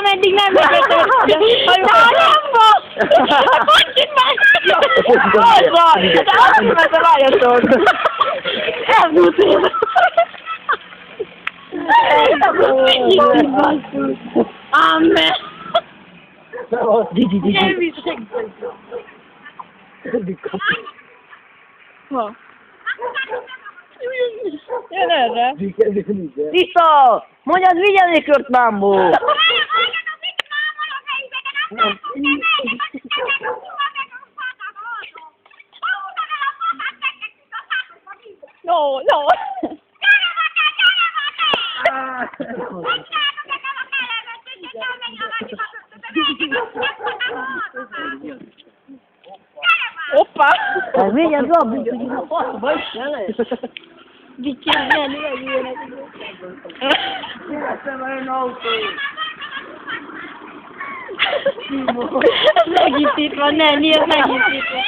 ameddig nem vezetett. De nem fog! Kocsit meg! Hozzá! De azt mert a várjatok! Elbújt! Amen! Nem viszek! Ha? Jön erre! Vissza! Mondjad, vigyelni kört mámból! No, no! Oppa! Vigyázz, Gabi, hogy a faszba is jelen! Vicces, ne ilyenek. Megítítva, ne, nézd megítítva.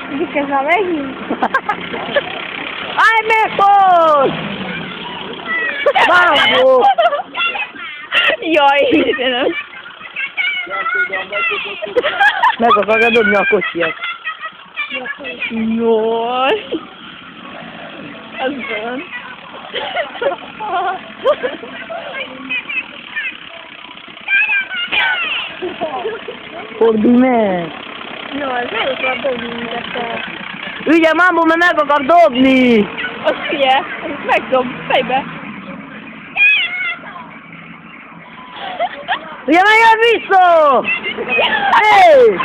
Vicces, már megint. Állj meg, Paul! Mámból! Jaj, Istenem. Meg akarja dobni a kocsijat. Jaj. Az van. Fordulj meg! Jaj, nem akar dobni mindezt. Ügye, mámból, mert meg akar dobni! Az hülye, megdob, fejbe. Ugye, menjél vissza! Hey!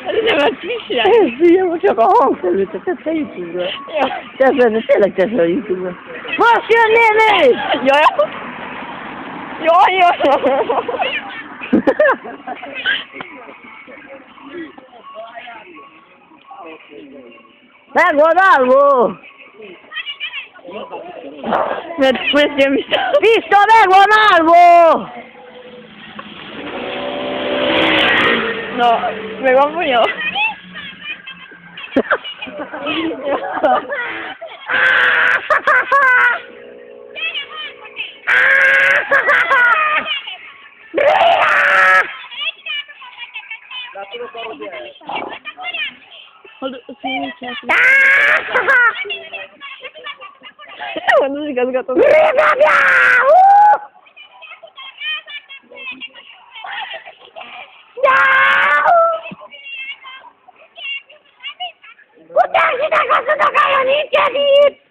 Ez nem a friss. Figyelj, most csak a hangfelvételt tesz a YouTube-ra. Tényleg tesz a YouTube-ra. Most jön, néni! Jaj! Jaj, jaj! Meg van állva! Mert jön vissza. Vissza, meg van állva! Na, meg van bunyó? Nem mondom, az igazgató. Kutyásinak azt mondok, hogy nincsen itt!